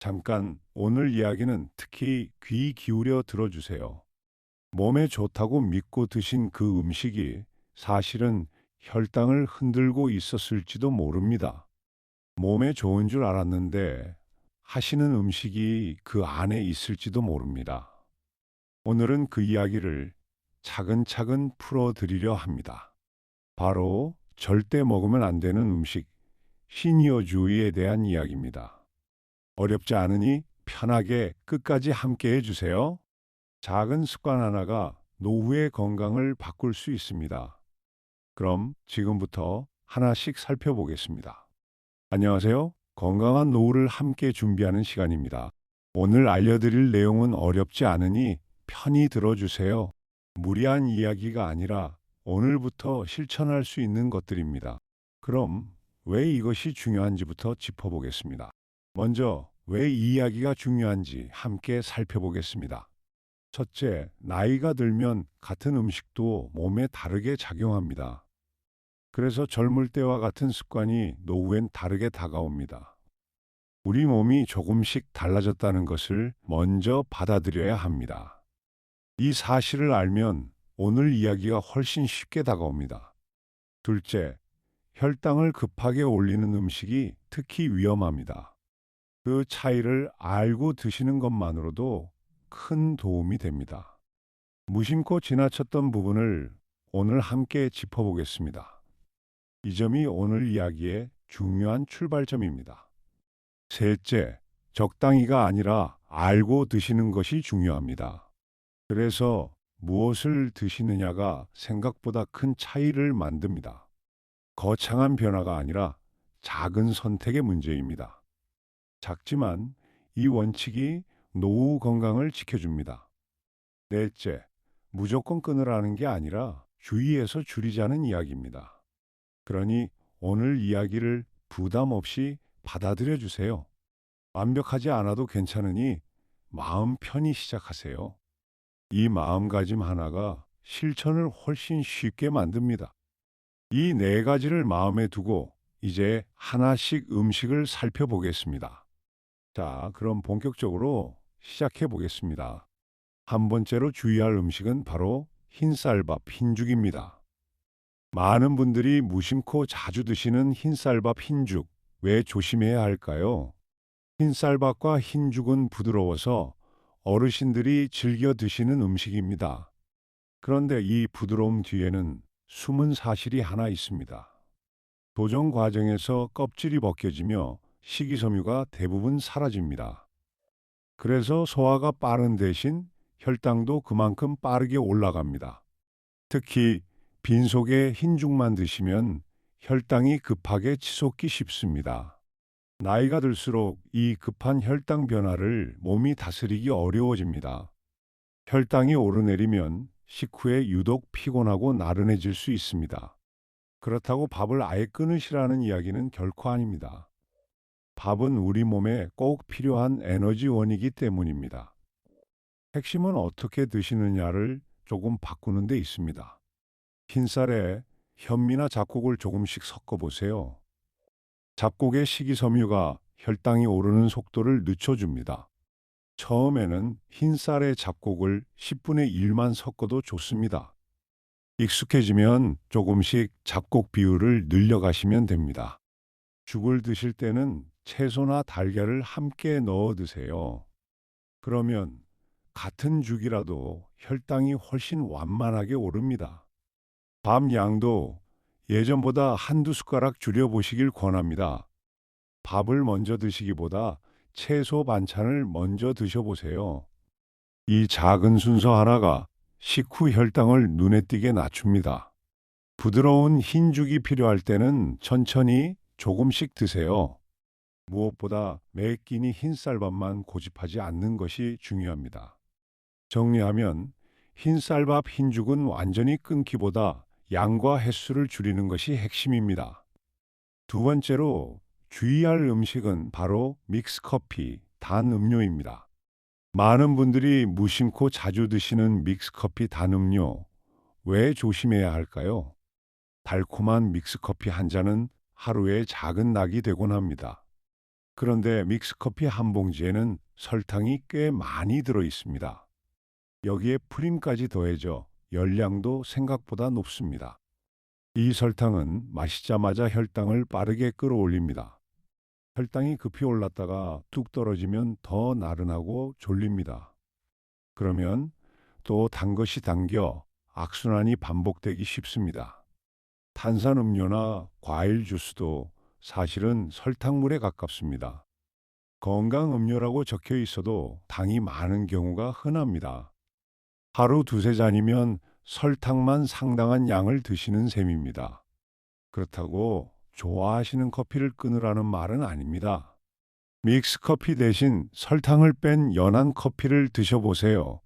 잠깐, 오늘 이야기는 특히 귀 기울여 들어주세요. 몸에 좋다고 믿고 드신 그 음식이 사실은 혈당을 흔들고 있었을지도 모릅니다. 몸에 좋은 줄 알았는데 하시는 음식이 그 안에 있을지도 모릅니다. 오늘은 그 이야기를 차근차근 풀어드리려 합니다. 바로 절대 먹으면 안 되는 음식, 신이어주의에 대한 이야기입니다. 어렵지 않으니 편하게 끝까지 함께 해주세요. 작은 습관 하나가 노후의 건강을 바꿀 수 있습니다. 그럼 지금부터 하나씩 살펴보겠습니다. 안녕하세요. 건강한 노후를 함께 준비하는 시간입니다. 오늘 알려드릴 내용은 어렵지 않으니 편히 들어주세요. 무리한 이야기가 아니라 오늘부터 실천할 수 있는 것들입니다. 그럼 왜 이것이 중요한지부터 짚어보겠습니다. 먼저 왜 이 이야기가 중요한지 함께 살펴보겠습니다. 첫째, 나이가 들면 같은 음식도 몸에 다르게 작용합니다. 그래서 젊을 때와 같은 습관이 노후엔 다르게 다가옵니다. 우리 몸이 조금씩 달라졌다는 것을 먼저 받아들여야 합니다. 이 사실을 알면 오늘 이야기가 훨씬 쉽게 다가옵니다. 둘째, 혈당을 급하게 올리는 음식이 특히 위험합니다. 그 차이를 알고 드시는 것만으로도 큰 도움이 됩니다. 무심코 지나쳤던 부분을 오늘 함께 짚어보겠습니다. 이 점이 오늘 이야기의 중요한 출발점입니다. 셋째, 적당히가 아니라 알고 드시는 것이 중요합니다. 그래서 무엇을 드시느냐가 생각보다 큰 차이를 만듭니다. 거창한 변화가 아니라 작은 선택의 문제입니다. 작지만 이 원칙이 노후 건강을 지켜줍니다. 넷째, 무조건 끊으라는 게 아니라 주의해서 줄이자는 이야기입니다. 그러니 오늘 이야기를 부담 없이 받아들여 주세요. 완벽하지 않아도 괜찮으니 마음 편히 시작하세요. 이 마음가짐 하나가 실천을 훨씬 쉽게 만듭니다. 이 네 가지를 마음에 두고 이제 하나씩 음식을 살펴보겠습니다. 자, 그럼 본격적으로 시작해 보겠습니다. 한 번째로 주의할 음식은 바로 흰쌀밥, 흰죽입니다. 많은 분들이 무심코 자주 드시는 흰쌀밥, 흰죽, 왜 조심해야 할까요? 흰쌀밥과 흰죽은 부드러워서 어르신들이 즐겨 드시는 음식입니다. 그런데 이 부드러움 뒤에는 숨은 사실이 하나 있습니다. 도정 과정에서 껍질이 벗겨지며 식이섬유가 대부분 사라집니다. 그래서 소화가 빠른 대신 혈당도 그만큼 빠르게 올라갑니다. 특히 빈속에 흰죽만 드시면 혈당이 급하게 치솟기 쉽습니다. 나이가 들수록 이 급한 혈당 변화를 몸이 다스리기 어려워집니다. 혈당이 오르내리면 식후에 유독 피곤하고 나른해질 수 있습니다. 그렇다고 밥을 아예 끊으시라는 이야기는 결코 아닙니다. 밥은 우리 몸에 꼭 필요한 에너지원이기 때문입니다. 핵심은 어떻게 드시느냐를 조금 바꾸는 데 있습니다. 흰쌀에 현미나 잡곡을 조금씩 섞어 보세요. 잡곡의 식이섬유가 혈당이 오르는 속도를 늦춰줍니다. 처음에는 흰쌀에 잡곡을 10분의 1만 섞어도 좋습니다. 익숙해지면 조금씩 잡곡 비율을 늘려가시면 됩니다. 죽을 드실 때는 채소나 달걀을 함께 넣어 드세요. 그러면 같은 죽이라도 혈당이 훨씬 완만하게 오릅니다. 밥 양도 예전보다 한두 숟가락 줄여보시길 권합니다. 밥을 먼저 드시기보다 채소 반찬을 먼저 드셔보세요. 이 작은 순서 하나가 식후 혈당을 눈에 띄게 낮춥니다. 부드러운 흰죽이 필요할 때는 천천히 조금씩 드세요. 무엇보다 매 끼니 흰쌀밥만 고집하지 않는 것이 중요합니다. 정리하면 흰쌀밥, 흰죽은 완전히 끊기보다 양과 횟수를 줄이는 것이 핵심입니다. 두 번째로 주의할 음식은 바로 믹스커피, 단 음료입니다. 많은 분들이 무심코 자주 드시는 믹스커피, 단 음료, 왜 조심해야 할까요? 달콤한 믹스커피 한 잔은 하루의 작은 낙이 되곤 합니다. 그런데 믹스커피 한 봉지에는 설탕이 꽤 많이 들어 있습니다. 여기에 프림까지 더해져 열량도 생각보다 높습니다. 이 설탕은 마시자마자 혈당을 빠르게 끌어올립니다. 혈당이 급히 올랐다가 뚝 떨어지면 더 나른하고 졸립니다. 그러면 또 단 것이 당겨 악순환이 반복되기 쉽습니다. 탄산음료나 과일 주스도 사실은 설탕물에 가깝습니다. 건강 음료라고 적혀 있어도 당이 많은 경우가 흔합니다. 하루 두세 잔이면 설탕만 상당한 양을 드시는 셈입니다. 그렇다고 좋아하시는 커피를 끊으라는 말은 아닙니다. 믹스 커피 대신 설탕을 뺀 연한 커피를 드셔보세요.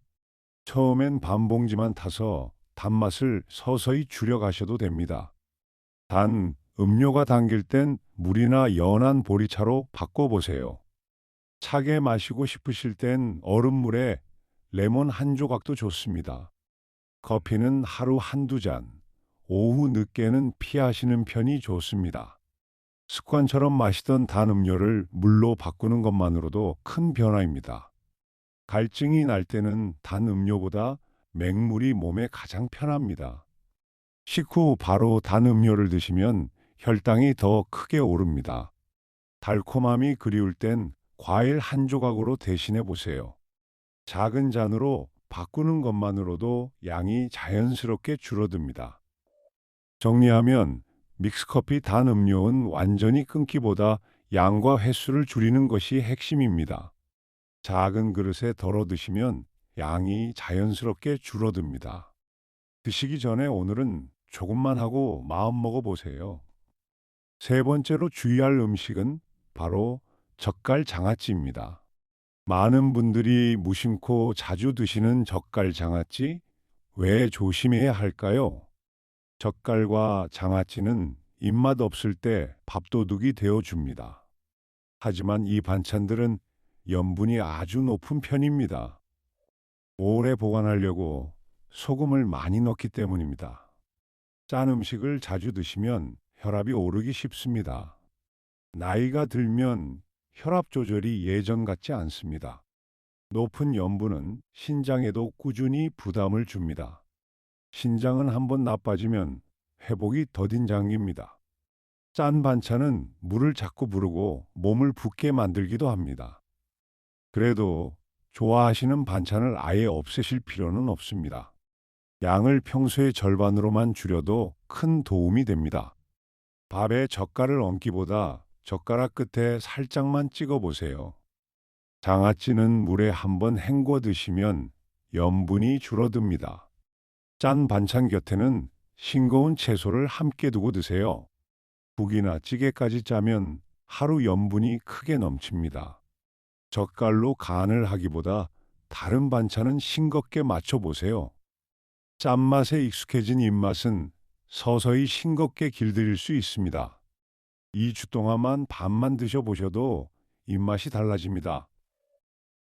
처음엔 반 봉지만 타서 단맛을 서서히 줄여가셔도 됩니다. 단, 음료가 당길 땐 물이나 연한 보리차로 바꿔보세요. 차게 마시고 싶으실 땐 얼음물에 레몬 한 조각도 좋습니다. 커피는 하루 한두 잔, 오후 늦게는 피하시는 편이 좋습니다. 습관처럼 마시던 단 음료를 물로 바꾸는 것만으로도 큰 변화입니다. 갈증이 날 때는 단 음료보다 맹물이 몸에 가장 편합니다. 식후 바로 단 음료를 드시면 혈당이 더 크게 오릅니다. 달콤함이 그리울 땐 과일 한 조각으로 대신해 보세요. 작은 잔으로 바꾸는 것만으로도 양이 자연스럽게 줄어듭니다. 정리하면 믹스커피 단 음료는 완전히 끊기보다 양과 횟수를 줄이는 것이 핵심입니다. 작은 그릇에 덜어 드시면 양이 자연스럽게 줄어듭니다. 드시기 전에 오늘은 조금만 하고 마음 먹어 보세요. 세 번째로 주의할 음식은 바로 젓갈 장아찌입니다. 많은 분들이 무심코 자주 드시는 젓갈 장아찌, 왜 조심해야 할까요? 젓갈과 장아찌는 입맛 없을 때 밥도둑이 되어 줍니다. 하지만 이 반찬들은 염분이 아주 높은 편입니다. 오래 보관하려고 소금을 많이 넣기 때문입니다. 짠 음식을 자주 드시면 혈압이 오르기 쉽습니다. 나이가 들면 혈압 조절이 예전 같지 않습니다. 높은 염분은 신장에도 꾸준히 부담을 줍니다. 신장은 한번 나빠지면 회복이 더딘 장기입니다. 짠 반찬은 물을 자꾸 부르고 몸을 붓게 만들기도 합니다. 그래도 좋아하시는 반찬을 아예 없애실 필요는 없습니다. 양을 평소의 절반으로만 줄여도 큰 도움이 됩니다. 밥에 젓갈을 얹기보다 젓가락 끝에 살짝만 찍어 보세요. 장아찌는 물에 한번 헹궈 드시면 염분이 줄어듭니다. 짠 반찬 곁에는 싱거운 채소를 함께 두고 드세요. 국이나 찌개까지 짜면 하루 염분이 크게 넘칩니다. 젓갈로 간을 하기보다 다른 반찬은 싱겁게 맞춰보세요. 짠맛에 익숙해진 입맛은 서서히 싱겁게 길들일 수 있습니다. 2주 동안만 반만 드셔보셔도 입맛이 달라집니다.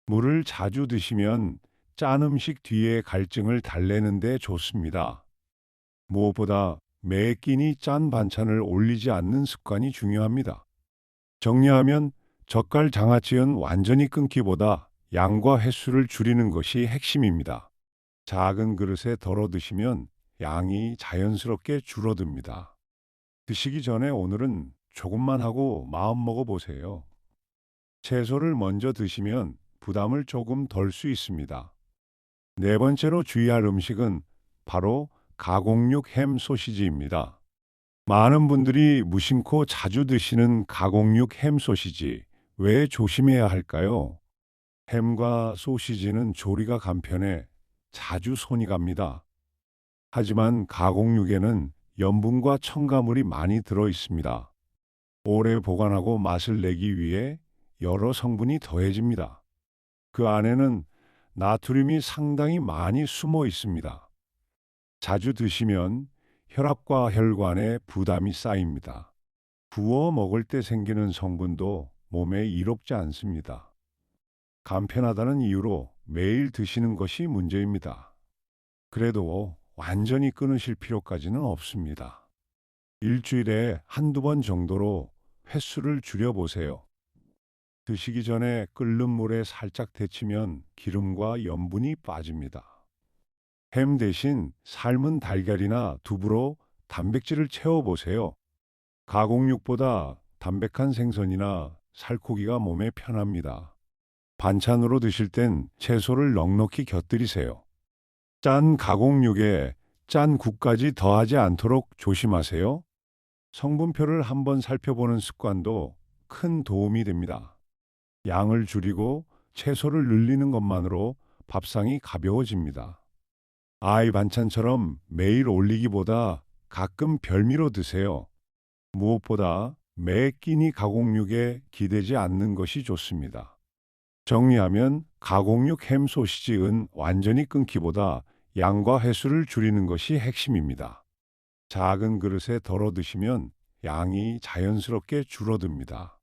물을 자주 드시면 짠 음식 뒤에 갈증을 달래는 데 좋습니다. 무엇보다 매 끼니 짠 반찬을 올리지 않는 습관이 중요합니다. 정리하면 젓갈 장아찌는 완전히 끊기보다 양과 횟수를 줄이는 것이 핵심입니다. 작은 그릇에 덜어 드시면 양이 자연스럽게 줄어듭니다. 드시기 전에 오늘은 조금만 하고 마음 먹어 보세요. 채소를 먼저 드시면 부담을 조금 덜 수 있습니다. 네 번째로 주의할 음식은 바로 가공육 햄 소시지입니다. 많은 분들이 무심코 자주 드시는 가공육 햄 소시지, 왜 조심해야 할까요? 햄과 소시지는 조리가 간편해 자주 손이 갑니다. 하지만 가공육에는 염분과 첨가물이 많이 들어 있습니다. 오래 보관하고 맛을 내기 위해 여러 성분이 더해집니다. 그 안에는 나트륨이 상당히 많이 숨어 있습니다. 자주 드시면 혈압과 혈관에 부담이 쌓입니다. 구워 먹을 때 생기는 성분도 몸에 이롭지 않습니다. 간편하다는 이유로 매일 드시는 것이 문제입니다. 그래도 완전히 끊으실 필요까지는 없습니다. 일주일에 한두 번 정도로 횟수를 줄여보세요. 드시기 전에 끓는 물에 살짝 데치면 기름과 염분이 빠집니다. 햄 대신 삶은 달걀이나 두부로 단백질을 채워보세요. 가공육보다 담백한 생선이나 살코기가 몸에 편합니다. 반찬으로 드실 땐 채소를 넉넉히 곁들이세요. 짠 가공육에 짠 국까지 더하지 않도록 조심하세요. 성분표를 한번 살펴보는 습관도 큰 도움이 됩니다. 양을 줄이고 채소를 늘리는 것만으로 밥상이 가벼워집니다. 아이 반찬처럼 매일 올리기보다 가끔 별미로 드세요. 무엇보다 매 끼니 가공육에 기대지 않는 것이 좋습니다. 정리하면 가공육 햄 소시지는 완전히 끊기보다 양과 횟수를 줄이는 것이 핵심입니다. 작은 그릇에 덜어 드시면 양이 자연스럽게 줄어듭니다.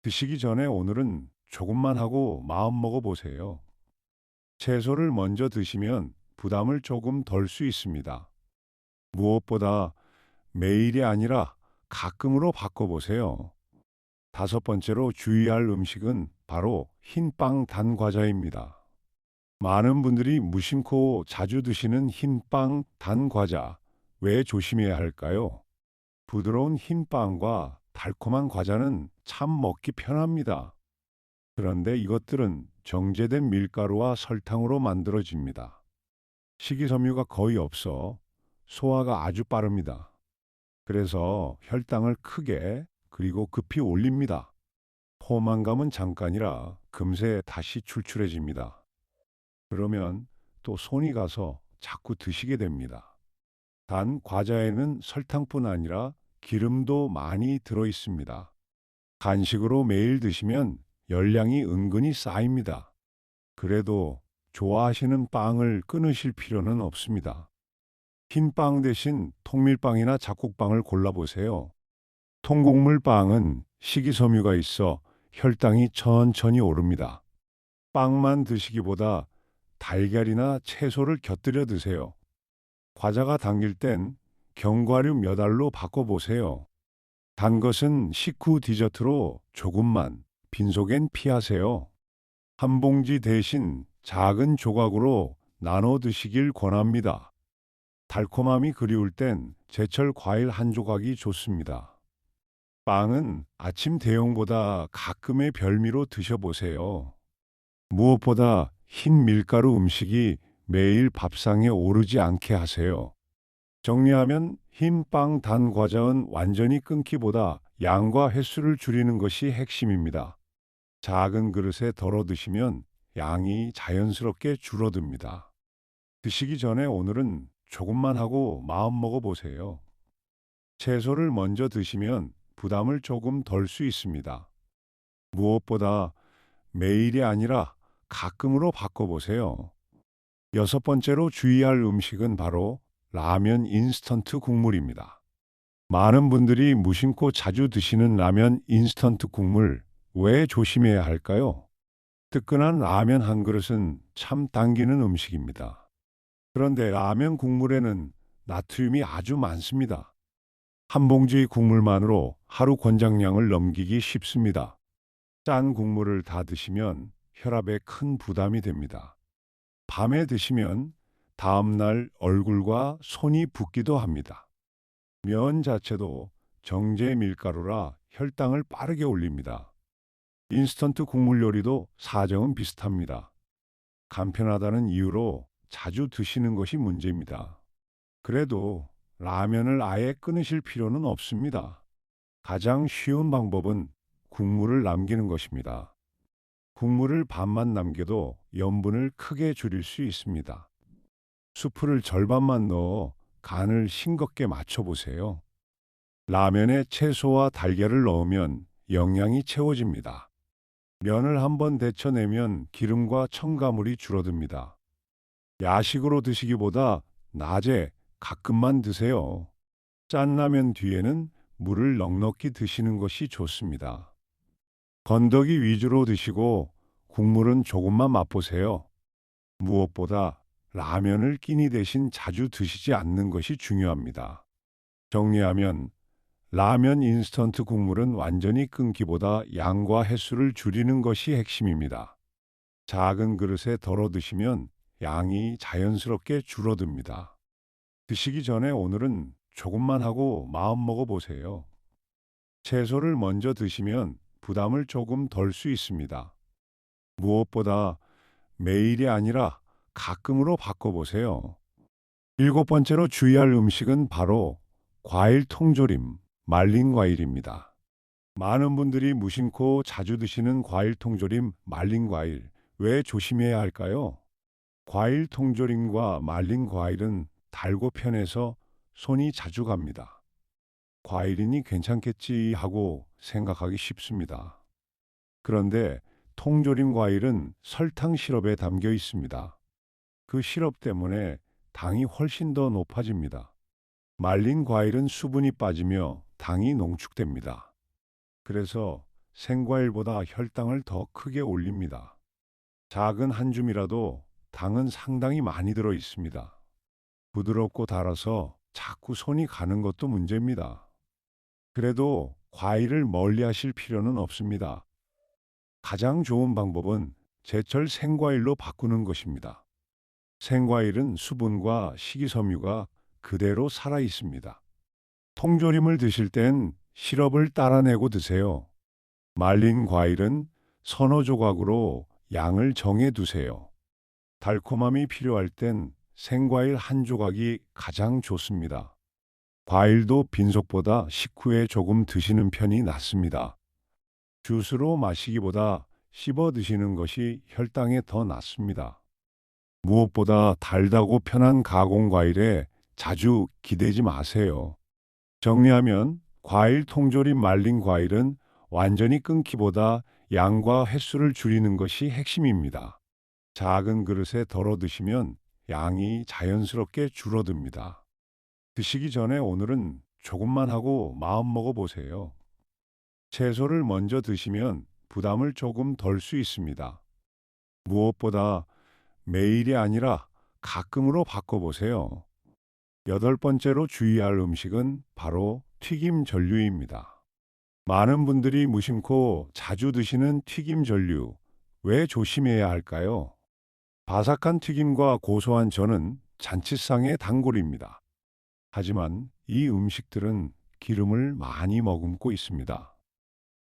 드시기 전에 오늘은 조금만 하고 마음 먹어 보세요. 채소를 먼저 드시면 부담을 조금 덜 수 있습니다. 무엇보다 매일이 아니라 가끔으로 바꿔보세요. 다섯 번째로 주의할 음식은 바로 흰빵 단 과자입니다. 많은 분들이 무심코 자주 드시는 흰빵 단 과자, 왜 조심해야 할까요? 부드러운 흰빵과 달콤한 과자는 참 먹기 편합니다. 그런데 이것들은 정제된 밀가루와 설탕으로 만들어집니다. 식이섬유가 거의 없어 소화가 아주 빠릅니다. 그래서 혈당을 크게 그리고 급히 올립니다. 포만감은 잠깐이라 금세 다시 출출해집니다. 그러면 또 손이 가서 자꾸 드시게 됩니다. 단 과자에는 설탕뿐 아니라 기름도 많이 들어 있습니다. 간식으로 매일 드시면 열량이 은근히 쌓입니다. 그래도 좋아하시는 빵을 끊으실 필요는 없습니다. 흰빵 대신 통밀빵이나 잡곡빵을 골라보세요. 통곡물 빵은 식이섬유가 있어 혈당이 천천히 오릅니다. 빵만 드시기보다 달걀이나 채소를 곁들여 드세요. 과자가 당길 땐 견과류 몇 알로 바꿔보세요. 단 것은 식후 디저트로 조금만, 빈속엔 피하세요. 한 봉지 대신 작은 조각으로 나눠 드시길 권합니다. 달콤함이 그리울 땐 제철 과일 한 조각이 좋습니다. 빵은 아침 대용보다 가끔의 별미로 드셔보세요. 무엇보다 흰 밀가루 음식이 매일 밥상에 오르지 않게 하세요. 정리하면 흰빵 단 과자는 완전히 끊기보다 양과 횟수를 줄이는 것이 핵심입니다. 작은 그릇에 덜어 드시면 양이 자연스럽게 줄어듭니다. 드시기 전에 오늘은 조금만 하고 마음 먹어 보세요. 채소를 먼저 드시면 부담을 조금 덜 수 있습니다. 무엇보다 매일이 아니라 가끔으로 바꿔보세요. 여섯 번째로 주의할 음식은 바로 라면 인스턴트 국물입니다. 많은 분들이 무심코 자주 드시는 라면 인스턴트 국물, 왜 조심해야 할까요? 뜨끈한 라면 한 그릇은 참 당기는 음식입니다. 그런데 라면 국물에는 나트륨이 아주 많습니다. 한 봉지 국물만으로 하루 권장량을 넘기기 쉽습니다. 짠 국물을 다 드시면 혈압에 큰 부담이 됩니다. 밤에 드시면 다음날 얼굴과 손이 붓기도 합니다. 면 자체도 정제 밀가루라 혈당을 빠르게 올립니다. 인스턴트 국물 요리도 사정은 비슷합니다. 간편하다는 이유로 자주 드시는 것이 문제입니다. 그래도 라면을 아예 끊으실 필요는 없습니다. 가장 쉬운 방법은 국물을 남기는 것입니다. 국물을 반만 남겨도 염분을 크게 줄일 수 있습니다. 수프를 절반만 넣어 간을 싱겁게 맞춰보세요. 라면에 채소와 달걀을 넣으면 영양이 채워집니다. 면을 한번 데쳐내면 기름과 첨가물이 줄어듭니다. 야식으로 드시기보다 낮에 가끔만 드세요. 짠 라면 뒤에는 물을 넉넉히 드시는 것이 좋습니다. 건더기 위주로 드시고 국물은 조금만 맛보세요. 무엇보다 라면을 끼니 대신 자주 드시지 않는 것이 중요합니다. 정리하면 라면 인스턴트 국물은 완전히 끊기보다 양과 횟수를 줄이는 것이 핵심입니다. 작은 그릇에 덜어 드시면 양이 자연스럽게 줄어듭니다. 드시기 전에 오늘은 조금만 하고 마음 먹어 보세요. 채소를 먼저 드시면 부담을 조금 덜 수 있습니다. 무엇보다 매일이 아니라 가끔으로 바꿔보세요. 일곱 번째로 주의할 음식은 바로 과일 통조림, 말린 과일입니다. 많은 분들이 무심코 자주 드시는 과일 통조림, 말린 과일, 왜 조심해야 할까요? 과일 통조림과 말린 과일은 달고 편해서 손이 자주 갑니다. 과일이니 괜찮겠지 하고 생각하기 쉽습니다. 그런데 통조림 과일은 설탕 시럽에 담겨 있습니다. 그 시럽 때문에 당이 훨씬 더 높아집니다. 말린 과일은 수분이 빠지며 당이 농축됩니다. 그래서 생과일보다 혈당을 더 크게 올립니다. 작은 한 줌이라도 당은 상당히 많이 들어 있습니다. 부드럽고 달아서 자꾸 손이 가는 것도 문제입니다. 그래도 과일을 멀리 하실 필요는 없습니다. 가장 좋은 방법은 제철 생과일로 바꾸는 것입니다. 생과일은 수분과 식이섬유가 그대로 살아 있습니다. 통조림을 드실 땐 시럽을 따라내고 드세요. 말린 과일은 서너 조각으로 양을 정해 두세요. 달콤함이 필요할 땐 생과일 한 조각이 가장 좋습니다. 과일도 빈속보다 식후에 조금 드시는 편이 낫습니다. 주스로 마시기보다 씹어 드시는 것이 혈당에 더 낫습니다. 무엇보다 달다고 편한 가공 과일에 자주 기대지 마세요. 정리하면 과일 통조림 말린 과일은 완전히 끊기보다 양과 횟수를 줄이는 것이 핵심입니다. 작은 그릇에 덜어 드시면 양이 자연스럽게 줄어듭니다. 드시기 전에 오늘은 조금만 하고 마음 먹어 보세요. 채소를 먼저 드시면 부담을 조금 덜 수 있습니다. 무엇보다 매일이 아니라 가끔으로 바꿔보세요. 여덟 번째로 주의할 음식은 바로 튀김 전류입니다. 많은 분들이 무심코 자주 드시는 튀김 전류, 왜 조심해야 할까요? 바삭한 튀김과 고소한 전은 잔치상의 단골입니다. 하지만 이 음식들은 기름을 많이 머금고 있습니다.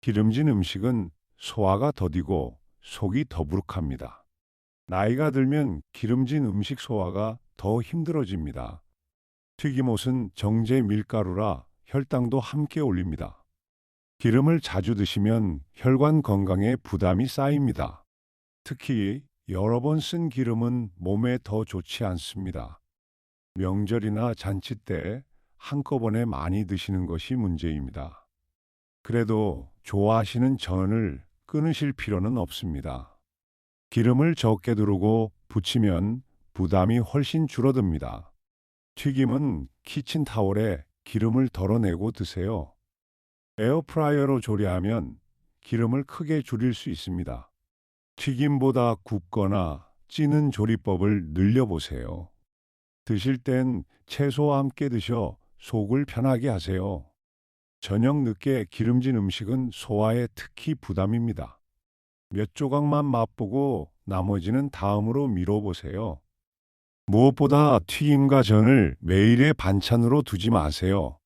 기름진 음식은 소화가 더디고 속이 더부룩합니다. 나이가 들면 기름진 음식 소화가 더 힘들어집니다. 튀김옷은 정제 밀가루라 혈당도 함께 올립니다. 기름을 자주 드시면 혈관 건강에 부담이 쌓입니다. 특히 여러 번 쓴 기름은 몸에 더 좋지 않습니다. 명절이나 잔치 때 한꺼번에 많이 드시는 것이 문제입니다. 그래도 좋아하시는 전을 끊으실 필요는 없습니다. 기름을 적게 두르고 부치면 부담이 훨씬 줄어듭니다. 튀김은 키친타올에 기름을 덜어내고 드세요. 에어프라이어로 조리하면 기름을 크게 줄일 수 있습니다. 튀김보다 굽거나 찌는 조리법을 늘려보세요. 드실 땐 채소와 함께 드셔 속을 편하게 하세요. 저녁 늦게 기름진 음식은 소화에 특히 부담입니다. 몇 조각만 맛보고 나머지는 다음으로 미뤄보세요. 무엇보다 튀김과 전을 매일의 반찬으로 두지 마세요.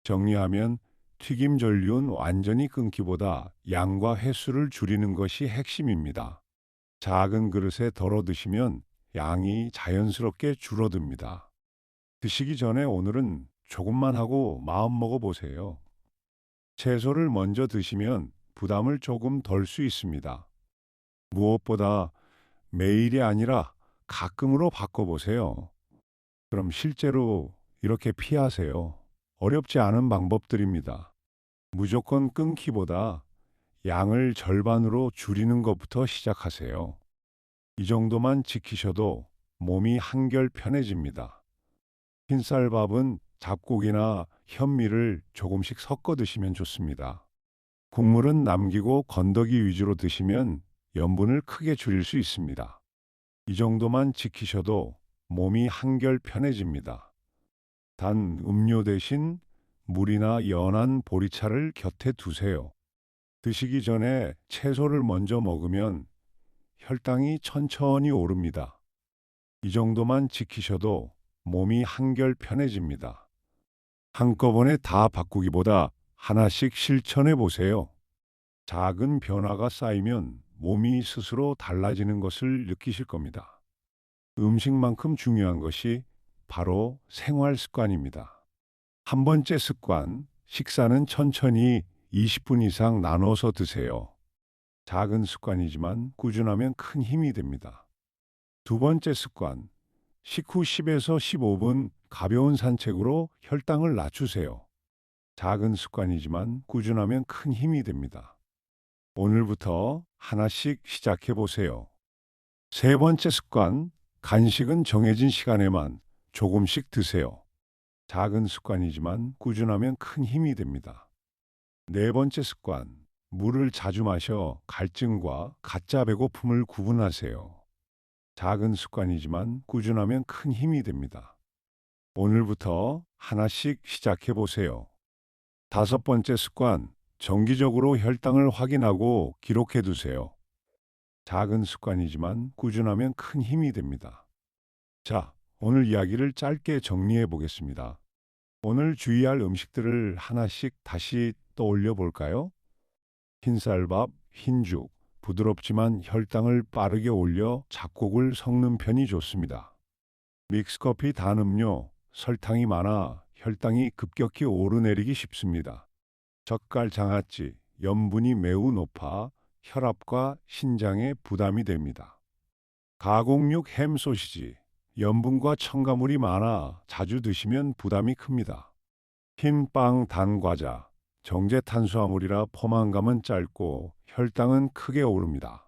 정리하면 튀김 전류는 완전히 끊기보다 양과 횟수를 줄이는 것이 핵심입니다. 작은 그릇에 덜어 드시면 양이 자연스럽게 줄어듭니다. 드시기 전에 오늘은 조금만 하고 마음 먹어 보세요. 채소를 먼저 드시면 부담을 조금 덜 수 있습니다. 무엇보다 매일이 아니라 가끔으로 바꿔보세요. 그럼 실제로 이렇게 피하세요. 어렵지 않은 방법들입니다. 무조건 끊기보다 양을 절반으로 줄이는 것부터 시작하세요. 이 정도만 지키셔도 몸이 한결 편해집니다. 흰쌀밥은 잡곡이나 현미를 조금씩 섞어 드시면 좋습니다. 국물은 남기고 건더기 위주로 드시면 염분을 크게 줄일 수 있습니다. 이 정도만 지키셔도 몸이 한결 편해집니다. 단 음료 대신 물이나 연한 보리차를 곁에 두세요. 드시기 전에 채소를 먼저 먹으면 혈당이 천천히 오릅니다. 이 정도만 지키셔도 몸이 한결 편해집니다. 한꺼번에 다 바꾸기보다 하나씩 실천해 보세요. 작은 변화가 쌓이면 몸이 스스로 달라지는 것을 느끼실 겁니다. 음식만큼 중요한 것이 바로 생활 습관입니다. 한 번째 습관, 식사는 천천히 20분 이상 나눠서 드세요. 작은 습관이지만 꾸준하면 큰 힘이 됩니다. 두 번째 습관, 식후 10에서 15분 가벼운 산책으로 혈당을 낮추세요. 작은 습관이지만 꾸준하면 큰 힘이 됩니다. 오늘부터 하나씩 시작해 보세요. 세 번째 습관, 간식은 정해진 시간에만 조금씩 드세요. 작은 습관이지만 꾸준하면 큰 힘이 됩니다. 네 번째 습관, 물을 자주 마셔 갈증과 가짜 배고픔을 구분하세요. 작은 습관이지만 꾸준하면 큰 힘이 됩니다. 오늘부터 하나씩 시작해 보세요. 다섯 번째 습관, 정기적으로 혈당을 확인하고 기록해 두세요. 작은 습관이지만 꾸준하면 큰 힘이 됩니다. 자, 오늘 이야기를 짧게 정리해 보겠습니다. 오늘 주의할 음식들을 하나씩 다시 떠올려 볼까요? 흰쌀밥, 흰죽, 부드럽지만 혈당을 빠르게 올려 잡곡을 섞는 편이 좋습니다. 믹스커피, 단 음료, 설탕이 많아 혈당이 급격히 오르내리기 쉽습니다. 젓갈, 장아찌, 염분이 매우 높아 혈압과 신장에 부담이 됩니다. 가공육, 햄, 소시지, 염분과 첨가물이 많아 자주 드시면 부담이 큽니다. 흰 빵, 단 과자, 정제 탄수화물이라 포만감은 짧고 혈당은 크게 오릅니다.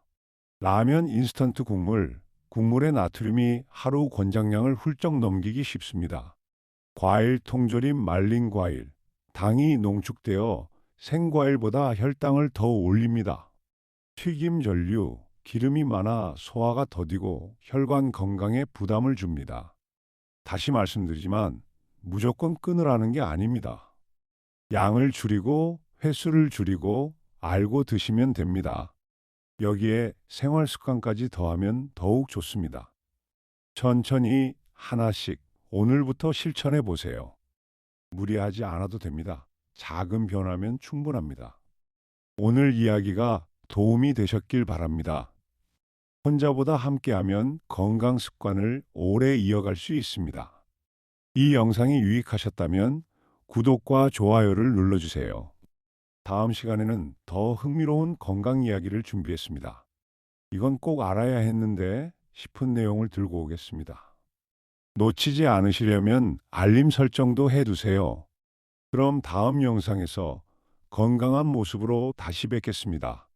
라면, 인스턴트 국물, 국물의 나트륨이 하루 권장량을 훌쩍 넘기기 쉽습니다. 과일, 통조림, 말린 과일, 당이 농축되어 생과일보다 혈당을 더 올립니다. 튀김, 전류, 기름이 많아 소화가 더디고 혈관 건강에 부담을 줍니다. 다시 말씀드리지만 무조건 끊으라는 게 아닙니다. 양을 줄이고 횟수를 줄이고 알고 드시면 됩니다. 여기에 생활 습관까지 더하면 더욱 좋습니다. 천천히 하나씩 오늘부터 실천해 보세요. 무리하지 않아도 됩니다. 작은 변화면 충분합니다. 오늘 이야기가 도움이 되셨길 바랍니다. 혼자보다 함께하면 건강 습관을 오래 이어갈 수 있습니다. 이 영상이 유익하셨다면 구독과 좋아요를 눌러주세요. 다음 시간에는 더 흥미로운 건강 이야기를 준비했습니다. 이건 꼭 알아야 했는데 싶은 내용을 들고 오겠습니다. 놓치지 않으시려면 알림 설정도 해두세요. 그럼 다음 영상에서 건강한 모습으로 다시 뵙겠습니다.